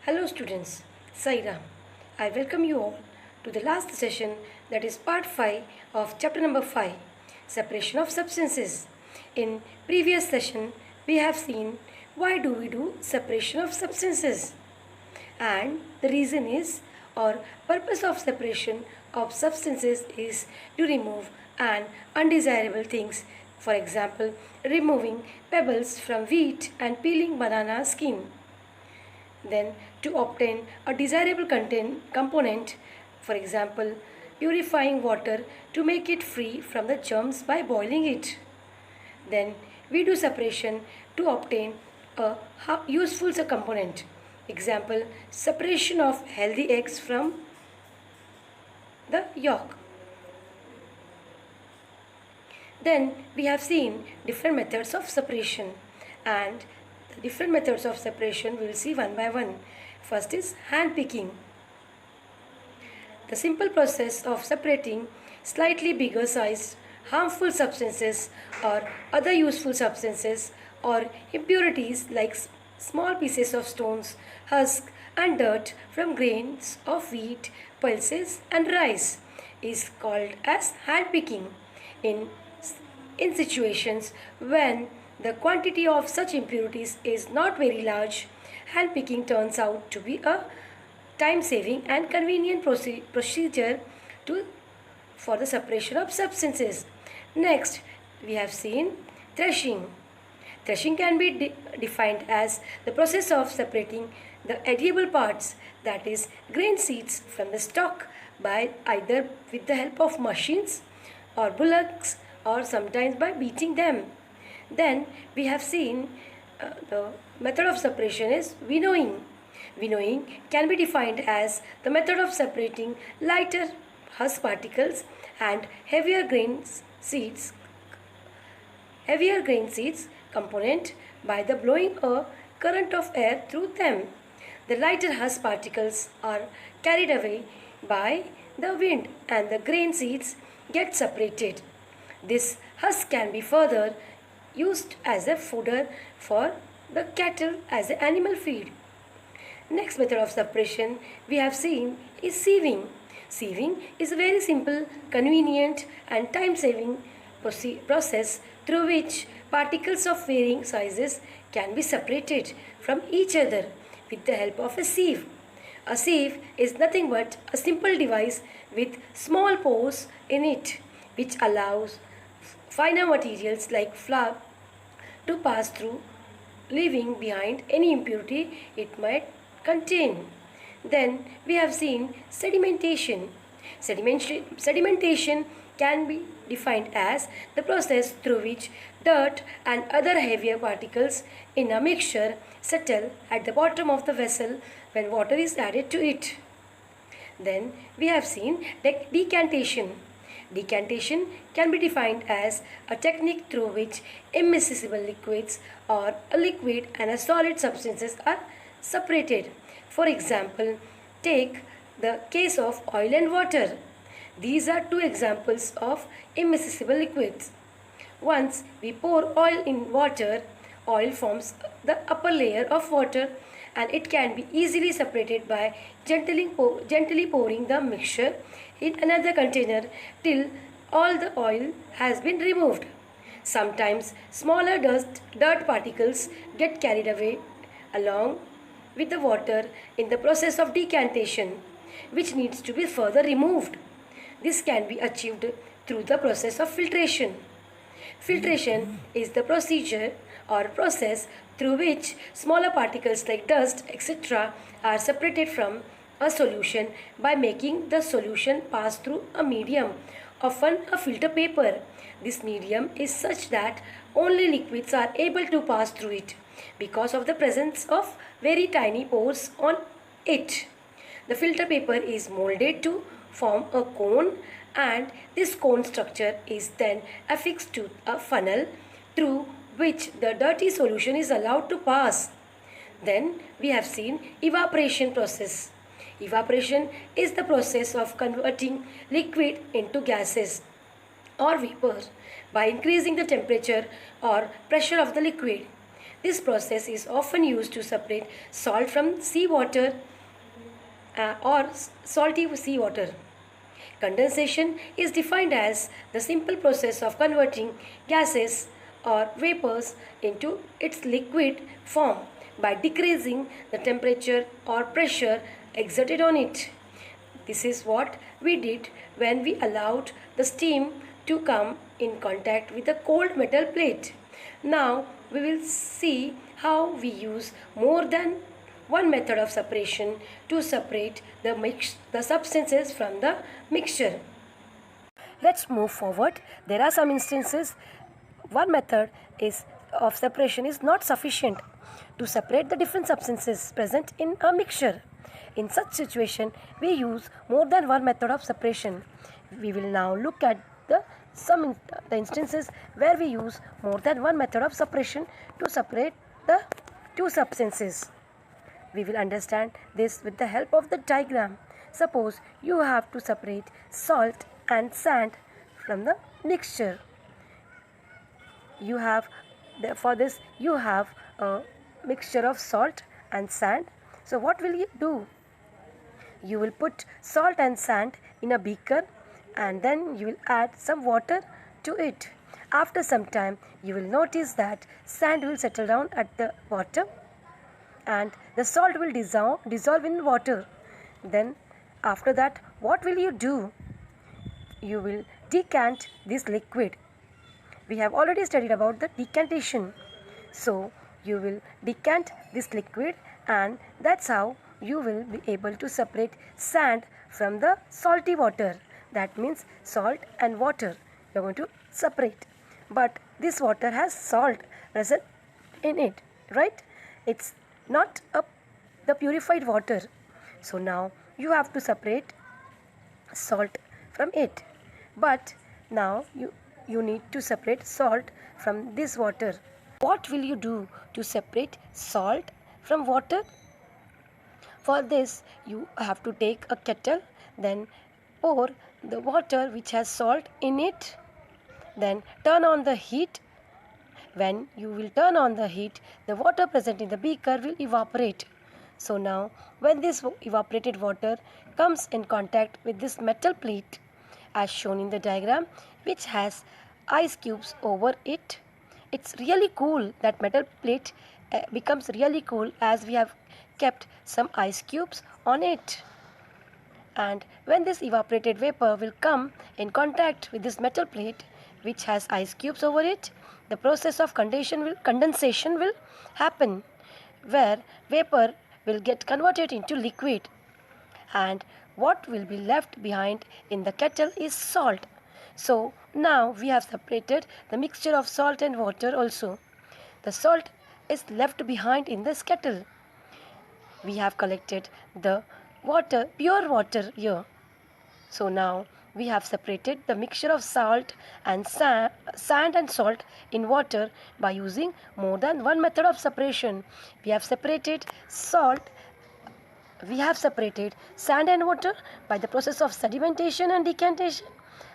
Hello students, Saira. I welcome you all to the last session, that is part 5 of chapter number 5, separation of substances. In previous session we have seen why do we do separation of substances, and the reason is, or purpose of separation of substances is to remove an undesirable things, for example removing pebbles from wheat and peeling banana skin. Then to obtain a desirable component, for example purifying water to make it free from the germs by boiling it. Then we do separation to obtain a useful component, example separation of healthy eggs from the yolk. Then we have seen different methods of separation, and the different methods of separation we will see one by one. First is hand picking. The simple process of separating slightly bigger sized harmful substances or other useful substances or impurities like small pieces of stones, husk and dirt from grains of wheat, pulses and rice is called as hand picking. In situations when the quantity of such impurities is not very large, hand picking turns out to be a time saving and convenient procedure for the separation of substances. Next, we have seen threshing. Threshing can be defined as the process of separating the edible parts, that is grain seeds, from the stalk by either with the help of machines or bullocks or sometimes by beating them. Then we have seen the method of separation is winnowing. Winnowing can be defined as the method of separating lighter husk particles and heavier grain seeds component by the blowing a current of air through them. The lighter husk particles are carried away by the wind and the grain seeds get separated. This husk can be further used as a fodder for the cattle as an animal feed. Next method of separation we have seen is sieving. Sieving is a very simple, convenient and time-saving process through which particles of varying sizes can be separated from each other with the help of a sieve. A sieve is nothing but a simple device with small pores in it which allows finer materials like flour to pass through, leaving behind any impurity it might contain. Then we have seen sedimentation. Sedimentation can be defined as the process through which dirt and other heavier particles in a mixture settle at the bottom of the vessel when water is added to it. Then we have seen decantation. Decantation can be defined as a technique through which immiscible liquids or a liquid and a solid substances are separated. For example, take the case of oil and water. These are two examples of immiscible liquids. Once we pour oil in water, oil forms the upper layer of water and it can be easily separated by gently pouring the mixture in another container till all the oil has been removed. Sometimes smaller dirt particles get carried away along with the water in the process of decantation, which needs to be further removed. This can be achieved through the process of filtration. Filtration is the procedure or process through which smaller particles like dust, etc. are separated from a solution by making the solution pass through a medium, often a filter paper. This medium is such that only liquids are able to pass through it because of the presence of very tiny pores on it. The filter paper is molded to form a cone, and this cone structure is then affixed to a funnel through which the dirty solution is allowed to pass. Then we have seen evaporation process. Evaporation is the process of converting liquid into gases or vapor by increasing the temperature or pressure of the liquid. This process is often used to separate salt from seawater or salty seawater. Condensation is defined as the simple process of converting gases or vapors into its liquid form by decreasing the temperature or pressure exerted on it. This is what we did when we allowed the steam to come in contact with a cold metal plate. Now we will see how we use more than one method of separation to separate the substances from the mixture. Let's move forward. There are some instances one method of separation is not sufficient to separate the different substances present in a mixture. In such situation, we use more than one method of separation. We will now look at the instances where we use more than one method of separation to separate the two substances. We will understand this with the help of the diagram. Suppose you have to separate salt and sand from the mixture. For this you have a mixture of salt and sand. So what will you do? You will put salt and sand in a beaker and then you will add some water to it. After some time you will notice that sand will settle down at the bottom and the salt will dissolve in water. Then after that what will you do? You will decant this liquid. We have already studied about the decantation. So you will decant this liquid and that's how you will be able to separate sand from the salty water. That means salt and water you are going to separate. But this water has salt present in it, right? It's not the purified water. So now you have to separate salt from it. But now you need to separate salt from this water. What will you do to separate salt from water? For this you have to take a kettle, then pour the water which has salt in it, then turn on the heat. When you will turn on the heat, the water present in the beaker will evaporate. So now when this evaporated water comes in contact with this metal plate as shown in the diagram which has ice cubes over it, it's really cool. That metal plate becomes really cool as we have kept some ice cubes on it. And when this evaporated vapor will come in contact with this metal plate which has ice cubes over it, the process of condensation will happen, where vapor will get converted into liquid, and what will be left behind in the kettle is salt. So now we have separated the mixture of salt and water also. The salt is left behind in this kettle. We have collected the water, pure water here. So now we have separated the mixture of salt and sand and salt in water by using more than one method of separation. We have separated sand and water by the process of sedimentation and decantation,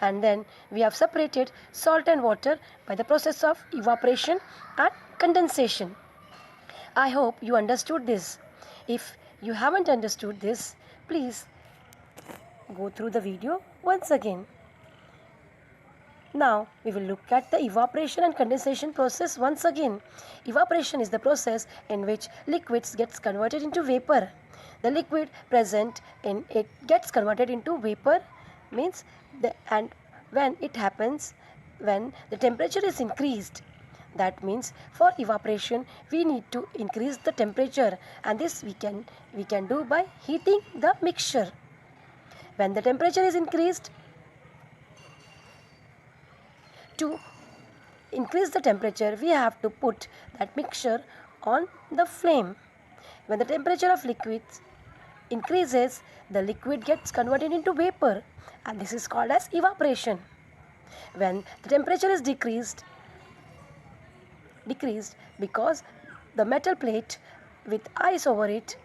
and then we have separated salt and water by the process of evaporation and condensation. I hope you understood this. If you haven't understood this, please go through the video once again. Now we will look at the evaporation and condensation process once again. Evaporation is the process in which liquids gets converted into vapor. The liquid present in it gets converted into vapor, and when it happens when the temperature is increased. That means for evaporation we need to increase the temperature, and this we can do by heating the mixture. When the temperature is increased, to increase the temperature we have to put that mixture on the flame. When the temperature of liquids increases, the liquid gets converted into vapor, and this is called as evaporation. When the temperature is decreased because the metal plate with ice over it,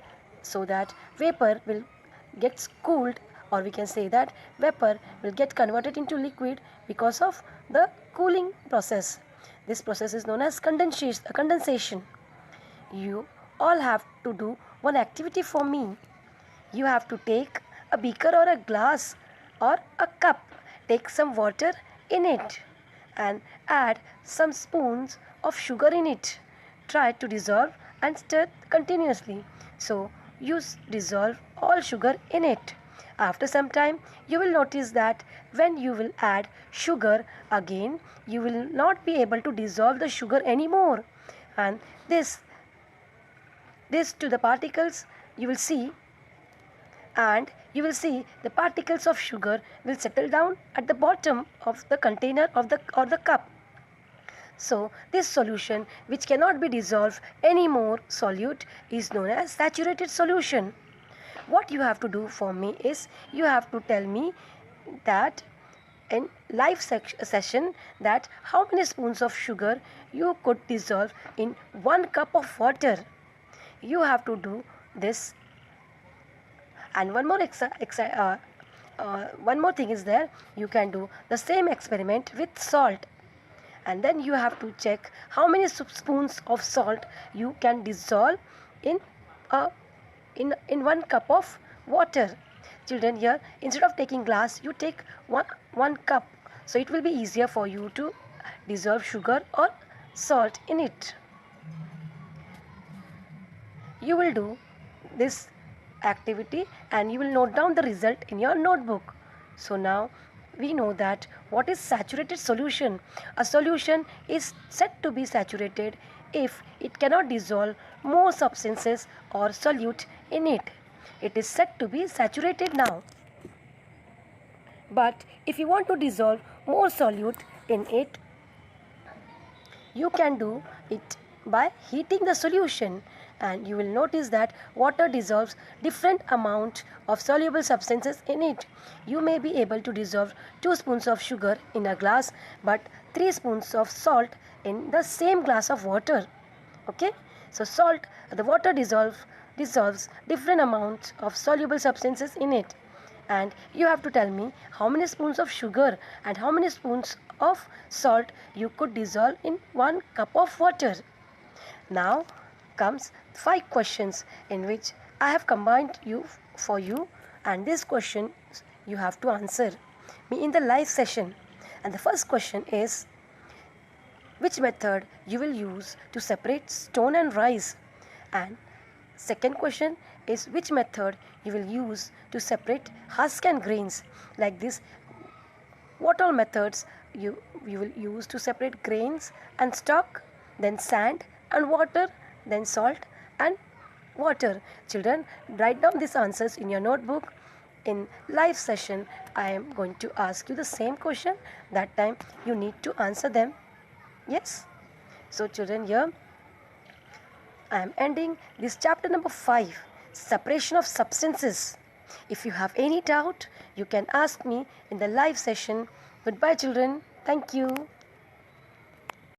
so that vapor will get cooled, or we can say that vapor will get converted into liquid because of the cooling process. This process is known as condensation. you all have to do one activity for me. You have to take a beaker or a glass or a cup, take some water in it and add some spoons of sugar in it. Try to dissolve and stir continuously. So you dissolve all sugar in it. After some time, you will notice that when you will add sugar again, you will not be able to dissolve the sugar anymore. And this to the particles you will see, and you will see the particles of sugar will settle down at the bottom of the container of the cup. So this solution, which cannot be dissolved anymore solute, is known as saturated solution. What you have to do for me is you have to tell me that in live session that how many spoons of sugar you could dissolve in 1 cup of water. You have to do this. And one more thing is there. You can do the same experiment with salt, and then you have to check how many spoons of salt you can dissolve in 1 cup of water. Children, here instead of taking glass, you take one cup, so it will be easier for you to dissolve sugar or salt in it. You will do this activity and you will note down the result in your notebook. So now we know that what is saturated solution. A solution is said to be saturated if it cannot dissolve more substances or solute in it. It is said to be saturated now. But if you want to dissolve more solute in it, you can do it by heating the solution, and you will notice that water dissolves different amount of soluble substances in it. You may be able to dissolve 2 spoons of sugar in a glass but 3 spoons of salt in the same glass of water. Okay, so the water dissolves different amounts of soluble substances in it, and you have to tell me how many spoons of sugar and how many spoons of salt you could dissolve in 1 cup of water. Now comes 5 questions in which I have combined for you, and this question you have to answer me in the live session. And the first question is, which method you will use to separate stone and rice? And second question is, which method you will use to separate husk and grains? Like this, what all methods you will use to separate grains and stalk, then sand and water, then salt and water. Children, write down these answers in your notebook. In live session, I am going to ask you the same question. That time you need to answer them. Yes. So children, here I am ending this chapter number 5, separation of substances. If you have any doubt, you can ask me in the live session. Goodbye children. Thank you.